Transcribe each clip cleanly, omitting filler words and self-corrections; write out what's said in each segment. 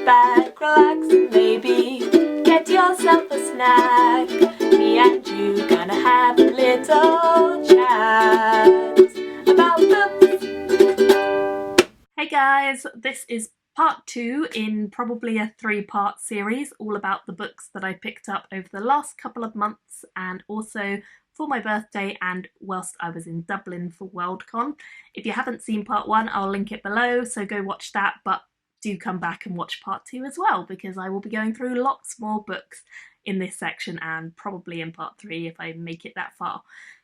back, relax, and maybe get yourself a snack. Me and you gonna have a little chat about books. Hey guys, this is part 2 in probably a 3-part series all about the books that I picked up over the last couple of months and also for my birthday and whilst I was in Dublin for Worldcon. If you haven't seen part 1, I'll link it below, so go watch that, but do come back and watch part 2 as well, because I will be going through lots more books in this section and probably in part 3 if I make it that far.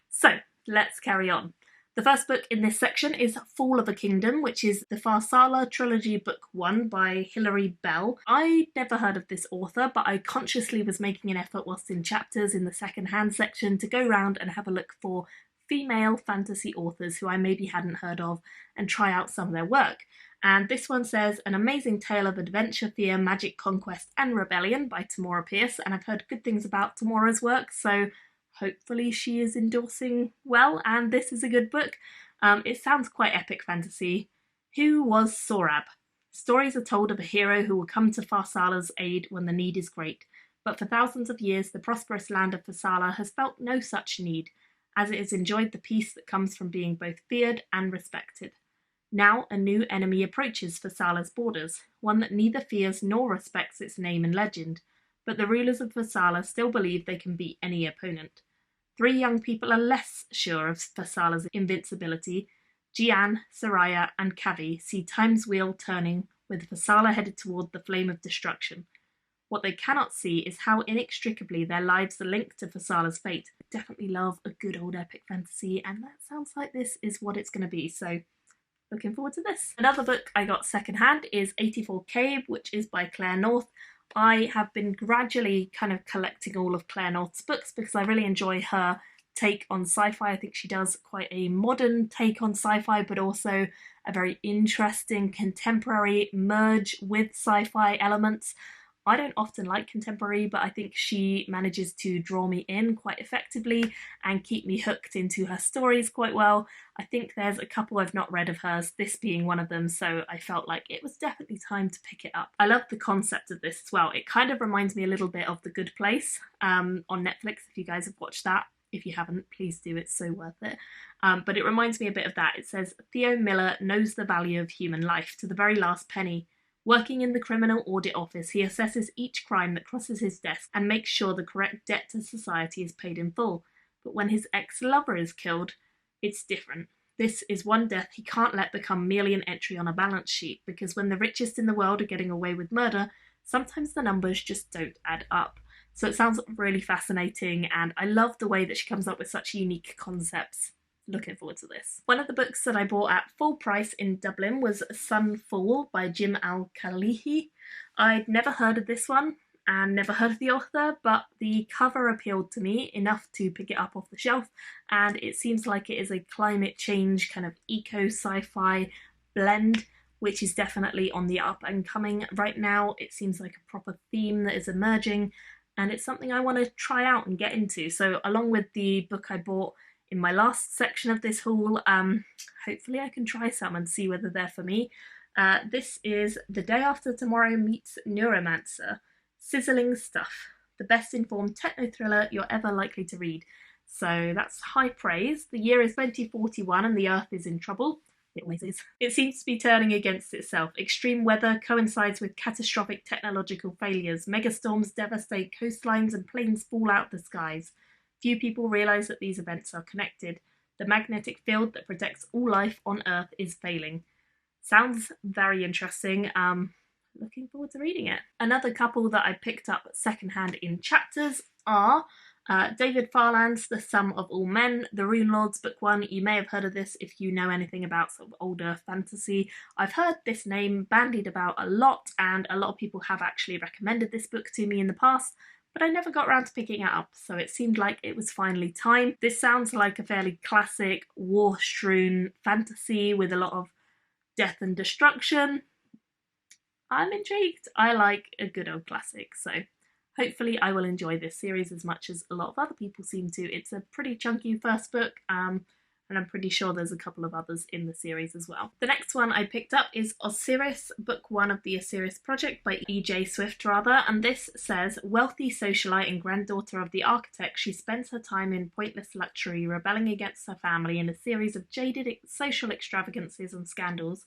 So let's carry on. The first book in this section is Fall of a Kingdom, which is the Farsala Trilogy Book 1 by Hilary Bell. I'd never heard of this author, but I consciously was making an effort whilst in chapters in the second-hand section to go round and have a look for female fantasy authors who I maybe hadn't heard of and try out some of their work. And this one says, an amazing tale of adventure, fear, magic, conquest and rebellion by Tamora Pierce, and I've heard good things about Tamora's work, so hopefully she is endorsing well, and this is a good book. It sounds quite epic fantasy. Who was Sorab? Stories are told of a hero who will come to Farsala's aid when the need is great, but for thousands of years the prosperous land of Farsala has felt no such need, as it has enjoyed the peace that comes from being both feared and respected. Now a new enemy approaches Farsala's borders, one that neither fears nor respects its name and legend, but the rulers of Farsala still believe they can beat any opponent. 3 young people are less sure of Farsala's invincibility. Gian, Soraya and Kavi see time's wheel turning, with Farsala headed toward the flame of destruction. What they cannot see is how inextricably their lives are linked to Farsala's fate. I definitely love a good old epic fantasy, and that sounds like this is what it's going to be, so looking forward to this. Another book I got secondhand is 84 Cave, which is by Claire North. I have been gradually kind of collecting all of Claire North's books because I really enjoy her take on sci-fi. I think she does quite a modern take on sci-fi, but also a very interesting contemporary merge with sci-fi elements. I don't often like contemporary, but I think she manages to draw me in quite effectively and keep me hooked into her stories quite well. I think there's a couple I've not read of hers, this being one of them, so I felt like it was definitely time to pick it up. I love the concept of this as well. It kind of reminds me a little bit of The Good Place on Netflix, if you guys have watched that. If you haven't, please do, it's so worth it. But it reminds me a bit of that. It says, Theo Miller knows the value of human life to the very last penny. Working in the Criminal Audit Office, he assesses each crime that crosses his desk and makes sure the correct debt to society is paid in full. But when his ex-lover is killed, it's different. This is one death he can't let become merely an entry on a balance sheet, because when the richest in the world are getting away with murder, sometimes the numbers just don't add up. So it sounds really fascinating, and I love the way that she comes up with such unique concepts. Looking forward to this. One of the books that I bought at full price in Dublin was Sunfall by Jim Al-Khalihi. I'd never heard of this one and never heard of the author, but the cover appealed to me enough to pick it up off the shelf, and it seems like it is a climate change kind of eco sci-fi blend, which is definitely on the up and coming right now. It seems like a proper theme that is emerging, and it's something I want to try out and get into. So along with the book I bought in my last section of this haul, hopefully I can try some and see whether they're for me. This is The Day After Tomorrow Meets Neuromancer. Sizzling stuff. The best informed techno thriller you're ever likely to read. So that's high praise. The year is 2041 and the Earth is in trouble. It always is. It seems to be turning against itself. Extreme weather coincides with catastrophic technological failures. Megastorms devastate coastlines and planes fall out of the skies. Few people realise that these events are connected. The magnetic field that protects all life on Earth is failing. Sounds very interesting. Looking forward to reading it. Another couple that I picked up secondhand in chapters are David Farland's The Sum of All Men, The Rune Lords Book 1. You may have heard of this if you know anything about sort of older fantasy. I've heard this name bandied about a lot, and a lot of people have actually recommended this book to me in the past, but I never got around to picking it up, so it seemed like it was finally time. This sounds like a fairly classic war-strewn fantasy with a lot of death and destruction. I'm intrigued. I like a good old classic, so hopefully I will enjoy this series as much as a lot of other people seem to. It's a pretty chunky first book, and I'm pretty sure there's a couple of others in the series as well. The next one I picked up is Osiris, book 1 of the Osiris Project by E.J. Swift, and this says, wealthy socialite and granddaughter of the architect, she spends her time in pointless luxury, rebelling against her family in a series of jaded social extravagances and scandals,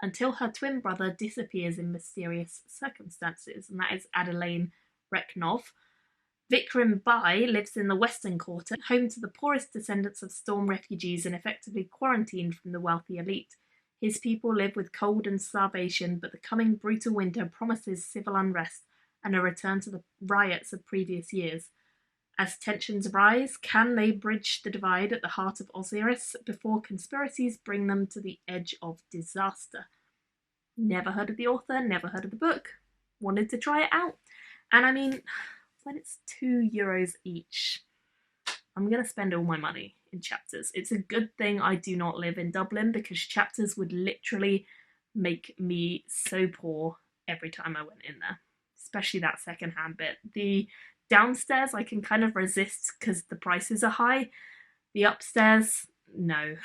until her twin brother disappears in mysterious circumstances, and that is Adelaine Reknov. Vikram Bai lives in the Western Quarter, home to the poorest descendants of storm refugees and effectively quarantined from the wealthy elite. His people live with cold and starvation, but the coming brutal winter promises civil unrest and a return to the riots of previous years. As tensions rise, can they bridge the divide at the heart of Osiris before conspiracies bring them to the edge of disaster? Never heard of the author, never heard of the book. Wanted to try it out. And I mean, when it's €2 each, I'm going to spend all my money in Chapters. It's a good thing I do not live in Dublin, because Chapters would literally make me so poor every time I went in there, especially that second-hand bit. The downstairs I can kind of resist because the prices are high. The upstairs, no,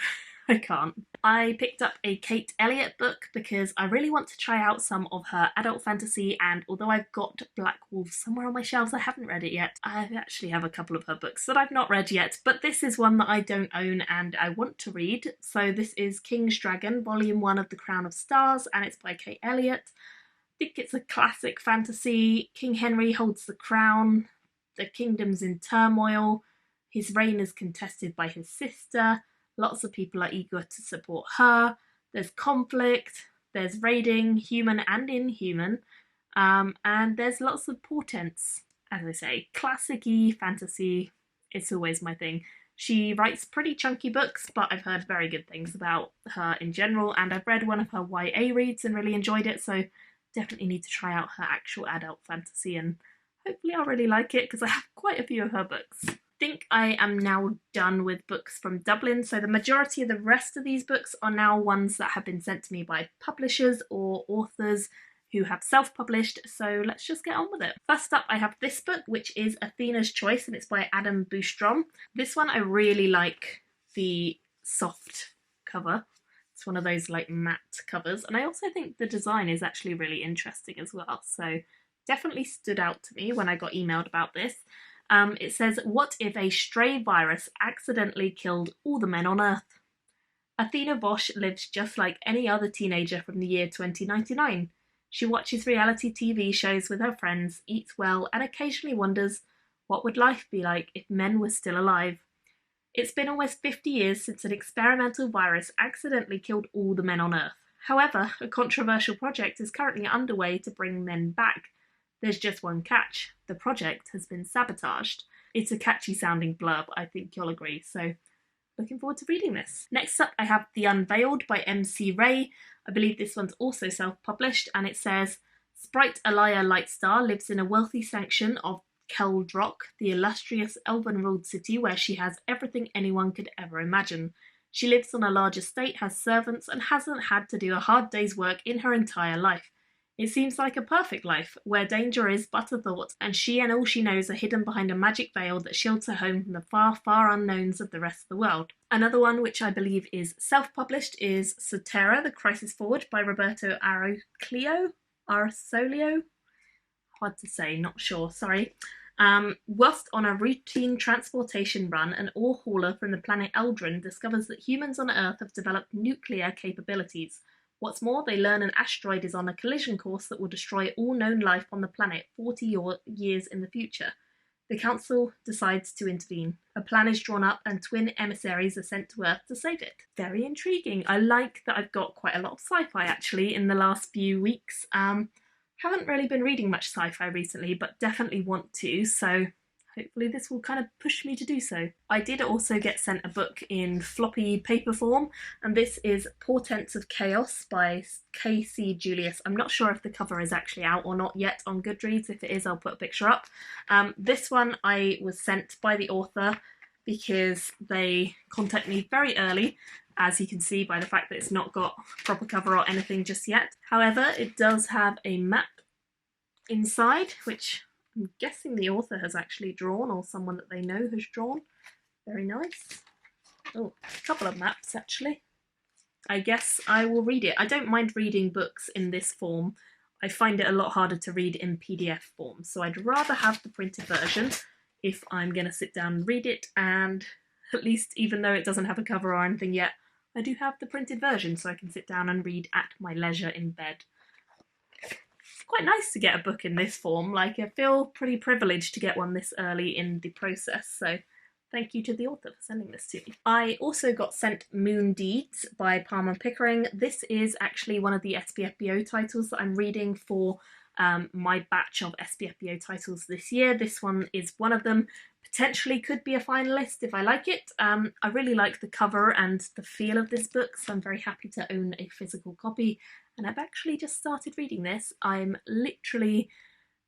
I can't. I picked up a Kate Elliott book because I really want to try out some of her adult fantasy, and although I've got Black Wolf somewhere on my shelves, I haven't read it yet. I actually have a couple of her books that I've not read yet, but this is one that I don't own and I want to read. So this is King's Dragon, Volume 1 of The Crown of Stars, and it's by Kate Elliott. I think it's a classic fantasy. King Henry holds the crown, the kingdom's in turmoil, his reign is contested by his sister. Lots of people are eager to support her. There's conflict, there's raiding, human and inhuman, and there's lots of portents, as I say. Classic-y fantasy, it's always my thing. She writes pretty chunky books, but I've heard very good things about her in general, and I've read one of her YA reads and really enjoyed it, so definitely need to try out her actual adult fantasy, and hopefully I'll really like it, because I have quite a few of her books. I think I am now done with books from Dublin, so the majority of the rest of these books are now ones that have been sent to me by publishers or authors who have self-published, so let's just get on with it. First up, I have this book, which is Athena's Choice, and it's by Adam Boostrom. This one, I really like the soft cover. It's one of those like matte covers, and I also think the design is actually really interesting as well, so definitely stood out to me when I got emailed about this. It says, what if a stray virus accidentally killed all the men on Earth? Athena Vosh lives just like any other teenager from the year 2099. She watches reality TV shows with her friends, eats well, and occasionally wonders, what would life be like if men were still alive? It's been almost 50 years since an experimental virus accidentally killed all the men on Earth. However, a controversial project is currently underway to bring men back. There's just one catch. The project has been sabotaged. It's a catchy sounding blurb, I think you'll agree, so looking forward to reading this. Next up I have The Unveiled by MC Ray. I believe this one's also self-published, and it says, Sprite Alaya Lightstar lives in a wealthy section of Keldrock, the illustrious elven-ruled city where she has everything anyone could ever imagine. She lives on a large estate, has servants, and hasn't had to do a hard day's work in her entire life. It seems like a perfect life, where danger is but a thought, and she and all she knows are hidden behind a magic veil that shields her home from the far, far unknowns of the rest of the world. Another one, which I believe is self-published, is Sotera, The Crisis Forward by Roberto Arsolio? Hard to say, not sure, sorry. Whilst on a routine transportation run, an ore hauler from the planet Eldrin discovers that humans on Earth have developed nuclear capabilities. What's more, they learn an asteroid is on a collision course that will destroy all known life on the planet 40 years in the future. The Council decides to intervene. A plan is drawn up and twin emissaries are sent to Earth to save it. Very intriguing. I like that I've got quite a lot of sci-fi actually in the last few weeks. Haven't really been reading much sci-fi recently, but definitely want to, so hopefully this will kind of push me to do so. I did also get sent a book in floppy paper form, and this is Portents of Chaos by K.C. Julius. I'm not sure if the cover is actually out or not yet on Goodreads. If it is, I'll put a picture up. This one I was sent by the author because they contacted me very early, as you can see by the fact that it's not got a proper cover or anything just yet. However, it does have a map inside, which I'm guessing the author has actually drawn, or someone that they know has drawn. Very nice. Oh, a couple of maps actually. I guess I will read it. I don't mind reading books in this form. I find it a lot harder to read in PDF form, so I'd rather have the printed version if I'm going to sit down and read it, and at least, even though it doesn't have a cover or anything yet, I do have the printed version so I can sit down and read at my leisure in bed. It's quite nice to get a book in this form. Like, I feel pretty privileged to get one this early in the process, so thank you to the author for sending this to me. I also got sent Mundi by Palmer Pickering. This is actually one of the SPFBO titles that I'm reading for my batch of SPFBO titles this year. This one is one of them. Potentially could be a finalist if I like it. I really like the cover and the feel of this book, so I'm very happy to own a physical copy. And I've actually just started reading this. I'm literally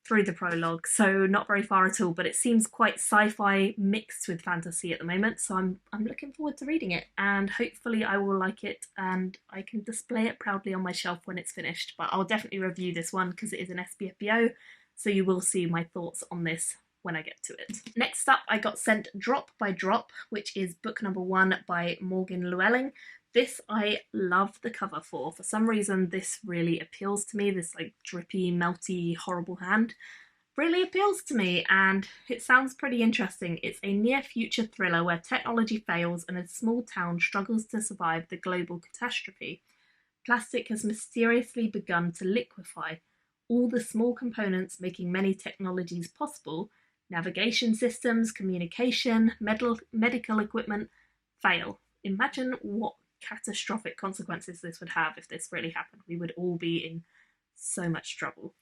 through the prologue, so not very far at all, but it seems quite sci-fi mixed with fantasy at the moment, so I'm looking forward to reading it, and hopefully I will like it and I can display it proudly on my shelf when it's finished. But I'll definitely review this one because it is an SPFBO, so you will see my thoughts on this when I get to it. Next up, I got sent Drop by Drop, which is book number 1 by Morgan Llewellyn. This I love the cover for. For some reason, this really appeals to me. This like drippy, melty, horrible hand really appeals to me, and it sounds pretty interesting. It's a near-future thriller where technology fails and a small town struggles to survive the global catastrophe. Plastic has mysteriously begun to liquefy. All the small components making many technologies possible, navigation systems, communication, medical equipment, fail. Imagine what catastrophic consequences this would have if this really happened. We would all be in so much trouble.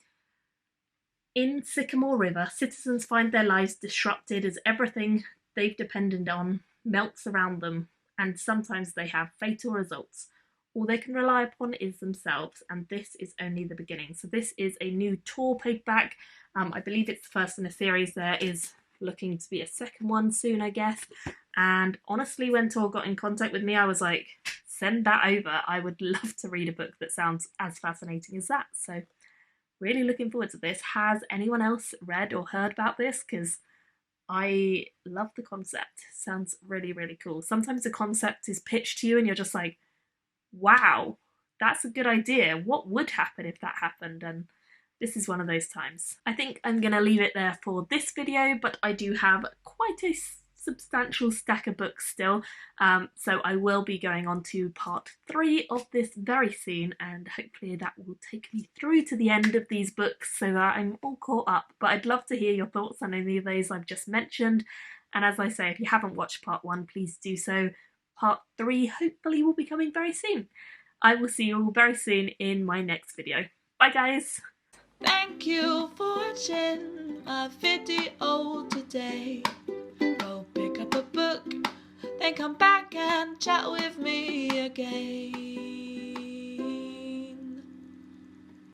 In Sycamore River, citizens find their lives disrupted as everything they've depended on melts around them, and sometimes they have fatal results. All they can rely upon is themselves, and this is only the beginning. So this is a new Tor paperback. I believe it's the first in a series. There is looking to be a second one soon, I guess. And honestly, when Tor got in contact with me, I was like, send that over. I would love to read a book that sounds as fascinating as that. So really looking forward to this. Has anyone else read or heard about this? Because I love the concept. Sounds really, really cool. Sometimes the concept is pitched to you and you're just like, wow, that's a good idea. What would happen if that happened? And this is one of those times. I think I'm going to leave it there for this video, but I do have quite a substantial stack of books still, so I will be going on to part 3 of this very soon, and hopefully that will take me through to the end of these books so that I'm all caught up. But I'd love to hear your thoughts on any of those I've just mentioned, and as I say, if you haven't watched part 1, please do so. Part 3 hopefully will be coming very soon. I will see you all very soon in my next video. Bye guys! Thank you for watching my video today. Go pick up a book, then come back and chat with me again.